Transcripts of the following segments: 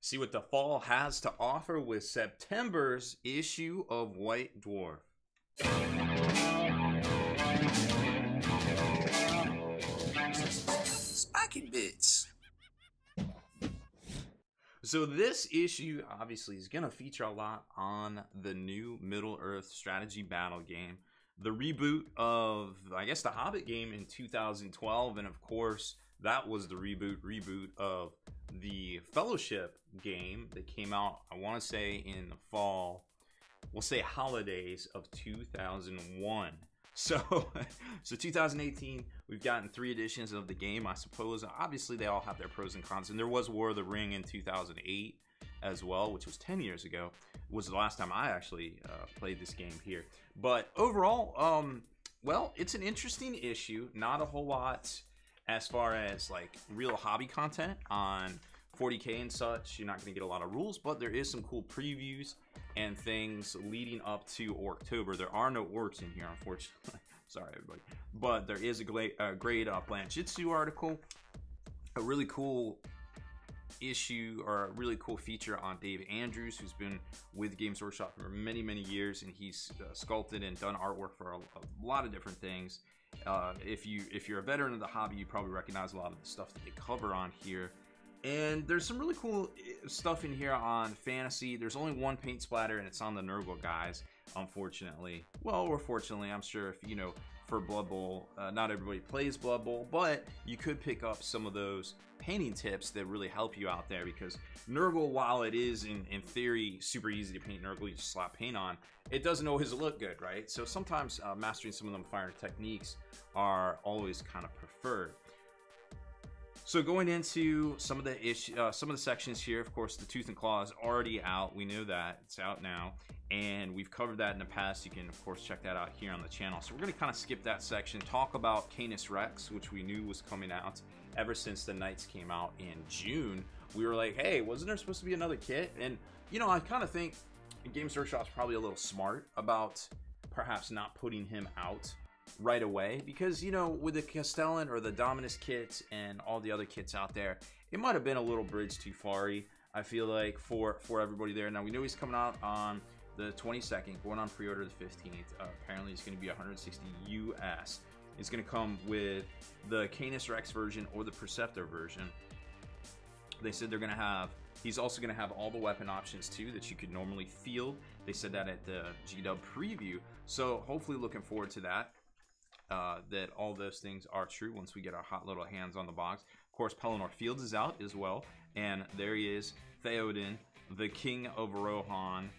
See what the fall has to offer with September's issue of White Dwarf. Spiky bits. So this issue obviously is going to feature a lot on the new Middle-earth strategy battle game, the reboot of, I guess, the Hobbit game in 2012, and of course that was the reboot of the Fellowship game that came out, I want to say, in the fall, we'll say holidays of 2001. So 2018, we've gotten 3 editions of the game, I suppose. Obviously, they all have their pros and cons. And there was War of the Ring in 2008 as well, which was 10 years ago. Was the last time I actually played this game here. But overall, well, it's an interesting issue. Not a whole lot as far as like real hobby content on 40K and such. You're not going to get a lot of rules, but there is some cool previews and things leading up to October. There are no orcs in here, unfortunately. Sorry, everybody. But there is a great Blanchitsu article, a really cool issue, or a really cool feature on Dave Andrews, who's been with Games Workshop for many, many years, and he's sculpted and done artwork for a lot of different things. If you're a veteran of the hobby, you probably recognize a lot of the stuff that they cover on here. And there's some really cool stuff in here on fantasy. There's only one paint splatter, and it's on the Nurgle guys, unfortunately. Well, or fortunately, I'm sure if, you know, for Blood Bowl, not everybody plays Blood Bowl, but you could pick up some of those painting tips that really help you out there, because Nurgle, while it is in theory super easy to paint Nurgle, you just slap paint on, it doesn't always look good, right? So sometimes mastering some of them fire techniques are always kind of preferred. So going into some of the sections here, of course, the Tooth and Claw is already out. We know that. It's out now. And we've covered that in the past. You can, of course, check that out here on the channel. So we're going to kind of skip that section, talk about Canis Rex, which we knew was coming out ever since the Knights came out in June. We were like, hey, wasn't there supposed to be another kit? And, you know, I kind of think Games Workshop's probably a little smart about perhaps not putting him out right away, because, you know, with the Castellan or the Dominus kits and all the other kits out there, it might have been a little bridge too far-y, I feel like, for everybody there. Now, we know he's coming out on the 22nd, going on pre-order the 15th. Apparently, it's going to be 160 US. It's going to come with the Canis Rex version or the Preceptor version. They said they're going to have, he's also going to have all the weapon options too that you could normally field. They said that at the GW preview. So hopefully looking forward to that. That all those things are true once we get our hot little hands on the box. Of course, Pelennor Fields is out as well, and there he is, Theoden, the King of Rohan,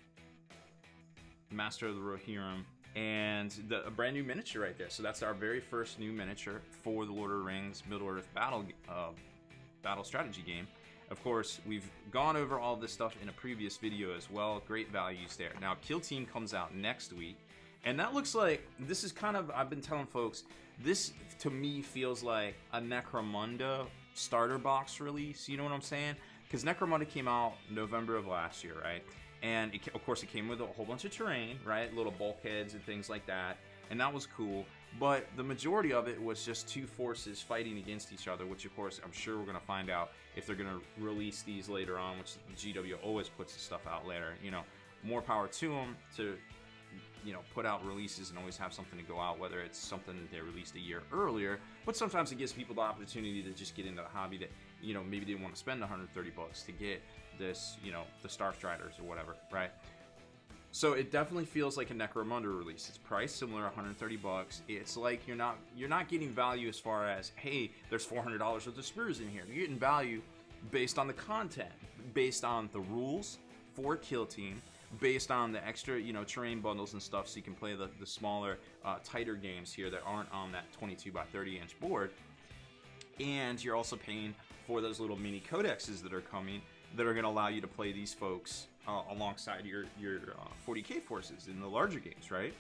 Master of the Rohirrim, and a brand new miniature right there. So that's our very first new miniature for the Lord of the Rings Middle-earth battle strategy game. Of course, we've gone over all this stuff in a previous video as well. Great values there. Now, Kill Team comes out next week. And that looks like, this is kind of, I've been telling folks, this to me feels like a Necromunda starter box release, you know what I'm saying? Because Necromunda came out November of last year, right? And it, of course it came with a whole bunch of terrain, right? Little bulkheads and things like that. And that was cool. But the majority of it was just 2 forces fighting against each other, which of course I'm sure we're going to find out if they're going to release these later on, which GW always puts the stuff out later. You know, more power to them to, you know, put out releases and always have something to go out, whether it's something that they released a year earlier. But sometimes it gives people the opportunity to just get into the hobby that, you know, maybe didn't want to spend 130 bucks to get this, you know, the Starstriders or whatever, right? So it definitely feels like a Necromunda release. It's priced similar, 130 bucks. It's like you're not getting value as far as, hey, there's $400 worth of spears in here. You're getting value based on the content, based on the rules for Kill Team, based on the extra, you know, terrain bundles and stuff, so you can play the smaller, tighter games here that aren't on that 22 by 30 inch board. And you're also paying for those little mini codexes that are coming that are going to allow you to play these folks alongside your 40k forces in the larger games, right?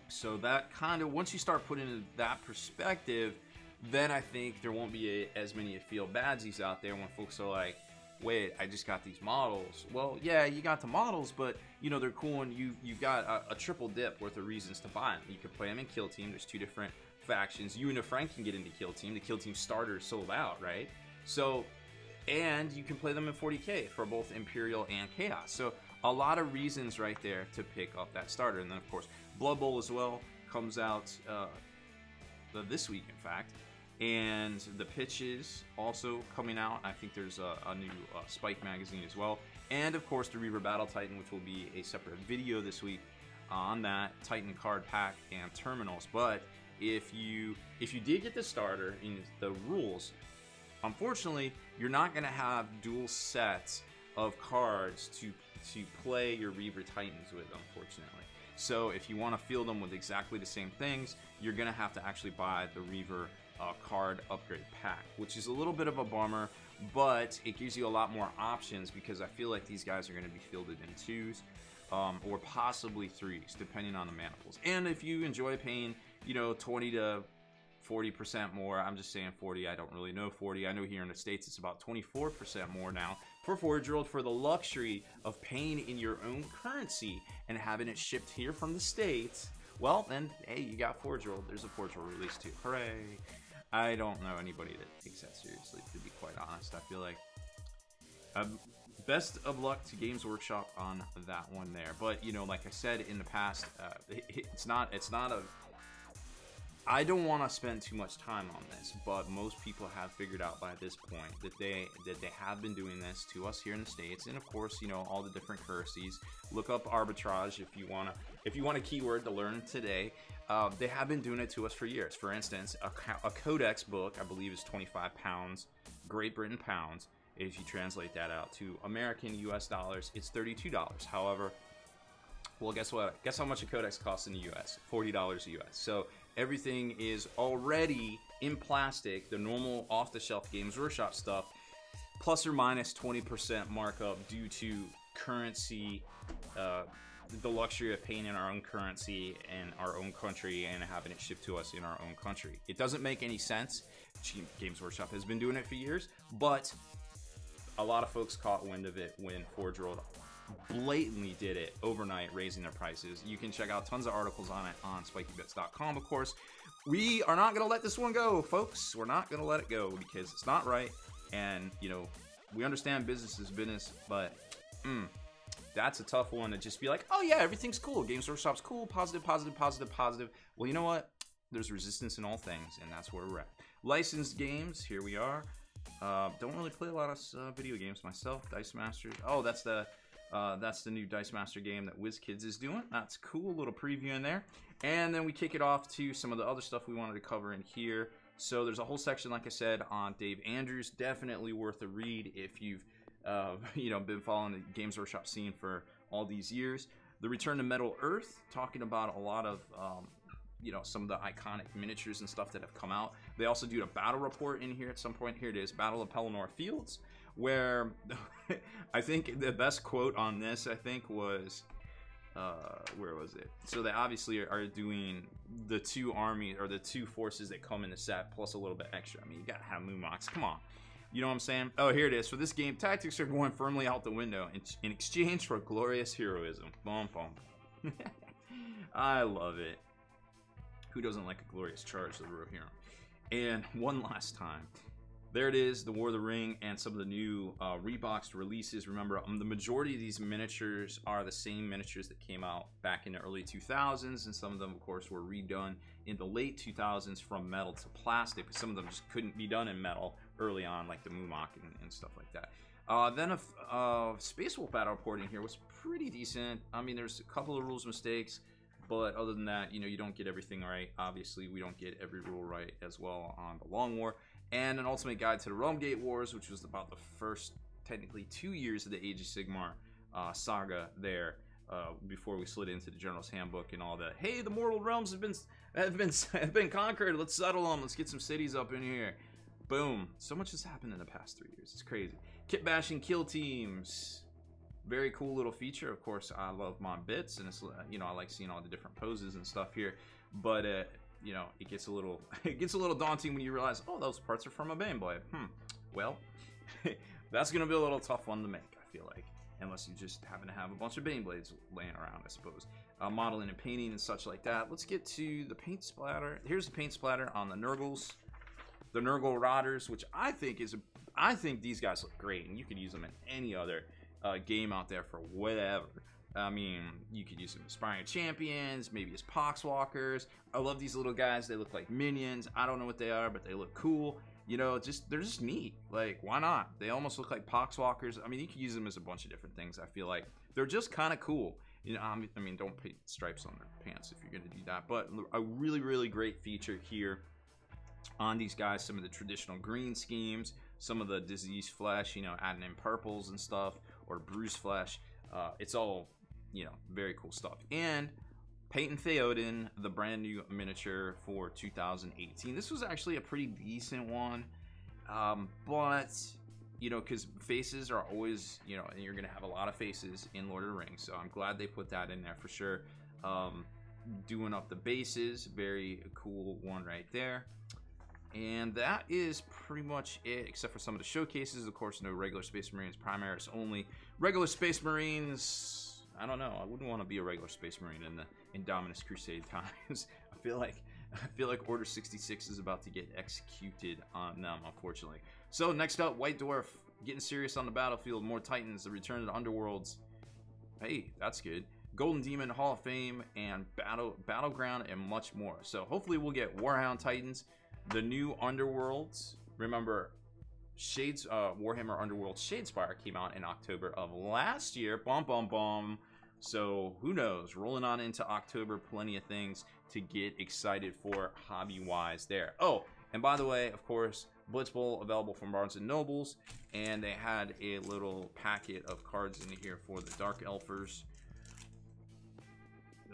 So that kind of, once you start putting in that perspective, then I think there won't be as many feel badsies out there when folks are like, wait, I just got these models. Well, yeah, you got the models, but, you know, they're cool, and you've got a triple dip worth of reasons to buy them. You can play them in Kill Team. There's 2 different factions. You and a friend can get into Kill Team. The Kill Team starter is sold out, right? So and you can play them in 40K for both Imperial and Chaos. So a lot of reasons right there to pick up that starter. And then of course Blood Bowl as well comes out this week, in fact, and the pitches also coming out. I think there's a new Spike magazine as well, and of course the Reaver Battle Titan, which will be a separate video this week on that Titan card pack and terminals. But if you did get the starter in the rules, unfortunately you're not going to have dual sets of cards to play your Reaver Titans with, unfortunately. So if you want to field them with exactly the same things, you're going to have to actually buy the Reaver card upgrade pack, which is a little bit of a bummer, but it gives you a lot more options, because I feel like these guys are going to be fielded in 2s or possibly 3s, depending on the mana pools. And if you enjoy paying, you know, 20 to 40% more, I'm just saying 40, I don't really know 40. I know here in the States it's about 24% more now for 4-year-old, for the luxury of paying in your own currency and having it shipped here from the States. Well, then, hey, you got 4-year-old. There's a 4-year-old release too. Hooray. I don't know anybody that takes that seriously, to be quite honest. I feel like best of luck to Games Workshop on that one there. But, you know, like I said in the past, it's not a... I don't want to spend too much time on this, but most people have figured out by this point that they have been doing this to us here in the States. And of course, you know, all the different currencies. Look up arbitrage if you want a keyword to learn today. They have been doing it to us for years. For instance, a Codex book, I believe, is 25 pounds, Great Britain pounds. If you translate that out to American US dollars, it's $32. However, well, guess what? Guess how much a Codex costs in the US? $40 US. So everything is already in plastic, the normal off-the-shelf Games Workshop stuff, plus or minus 20% markup due to currency, the luxury of paying in our own currency in our own country and having it shipped to us in our own country. It doesn't make any sense. Games Workshop has been doing it for years, but a lot of folks caught wind of it when 4-year-old blatantly did it overnight, raising their prices. You can check out tons of articles on it on spikybits.com. Of course, we are not going to let this one go, folks. We're not going to let it go, because it's not right. And, you know, we understand business is business, but that's a tough one to just be like, oh yeah, everything's cool, Games Workshop's cool, positive, positive, positive, positive. Well, you know what? There's resistance in all things, and that's where we're at. Licensed games, here we are. Don't really play a lot of video games myself. Dice Masters. Oh, that's the new Dice Master game that WizKids is doing. That's cool, a little preview in there. And then we kick it off to some of the other stuff we wanted to cover in here. So there's a whole section, like I said, on Dave Andrews. Definitely worth a read if you've you know, been following the Games Workshop scene for all these years. The Return to Middle Earth, talking about a lot of you know, some of the iconic miniatures and stuff that have come out. They also do a battle report in here at some point. Here it is, Battle of Pelennor Fields, where I think the best quote on this, I think, was where was it? So they obviously are doing the 2 armies, or the 2 forces that come in the set, plus a little bit extra. I mean, you gotta have Moomox. Come on. You know what I'm saying? Oh, here it is. For this game, tactics are going firmly out the window in exchange for glorious heroism. Boom, boom. I love it. Who doesn't like a glorious charge to the real hero? And one last time, there it is, the War of the Ring and some of the new reboxed releases. Remember, the majority of these miniatures are the same miniatures that came out back in the early 2000s, and some of them, of course, were redone in the late 2000s from metal to plastic. Some of them just couldn't be done in metal early on, like the Moomok and stuff like that. Then a Space Wolf battle report in here was pretty decent. I mean, there's a couple of rules mistakes, but other than that, you know, you don't get everything right. Obviously, we don't get every rule right as well on the Long War. And an Ultimate Guide to the Realm Gate Wars, which was about the first, technically, 2 years of the Age of Sigmar saga there, before we slid into the General's Handbook and all that. Hey, the mortal realms have been conquered. Let's settle them. Let's get some cities up in here. Boom. So much has happened in the past 3 years. It's crazy. Kit bashing kill teams. Very cool little feature. Of course, I love Mon Bits, and it's, you know, I like seeing all the different poses and stuff here. But you know, it gets a little daunting when you realize, oh, those parts are from a Baneblade. Well, that's gonna be a little tough one to make, I feel like, unless you just happen to have a bunch of Baneblades laying around, I suppose. Modeling and painting and such like that. Let's get to the paint splatter. Here's the paint splatter on the Nurgles. The Nurgle Rotters, which I think these guys look great, and you could use them in any other game out there for whatever. I mean, you could use them as Aspiring Champions, maybe as Poxwalkers. I love these little guys. They look like minions. I don't know what they are, but they look cool. You know, they're just neat. Like, why not? They almost look like Poxwalkers. I mean, you could use them as a bunch of different things. I feel like they're just kind of cool. You know, I mean, don't paint stripes on their pants if you're going to do that. But a really, really great feature here on these guys. Some of the traditional green schemes, some of the diseased flesh, you know, adding in purples and stuff, or bruised flesh. It's all, you know, very cool stuff. And Peyton Theoden, the brand new miniature for 2018. This was actually a pretty decent one, but you know, because faces are always, you know, and you're gonna have a lot of faces in Lord of the Rings, so I'm glad they put that in there for sure. Doing up the bases, very cool one right there. And that is pretty much it, except for some of the showcases. Of course, no regular Space Marines, Primaris only. Regular Space Marines, I don't know. I wouldn't want to be a regular Space Marine in the Indominus Crusade times. I feel like Order 66 is about to get executed on them, unfortunately. So next up, White Dwarf, getting serious on the battlefield. More Titans, the return of the Underworlds. Hey, that's good. Golden Demon, Hall of Fame, and Battleground, and much more. So hopefully we'll get Warhound Titans, the new Underworlds. Remember, Warhammer Underworld Shadespire came out in October of last year. Bum, bum, bum. So who knows? Rolling on into October, plenty of things to get excited for hobby-wise there. Oh, and by the way, of course, Blitz Bowl available from Barnes & Nobles. And they had a little packet of cards in here for the Dark Elfers.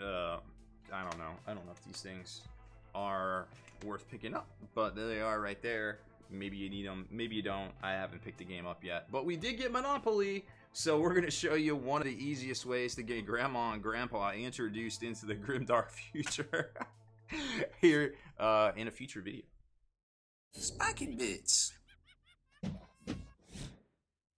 I don't know. I don't know if these things are worth picking up, but there they are right there. Maybe you need them, maybe you don't. I haven't picked the game up yet, but we did get Monopoly, so we're going to show you one of the easiest ways to get Grandma and Grandpa introduced into the grimdark future here in a future video. Spiking bits.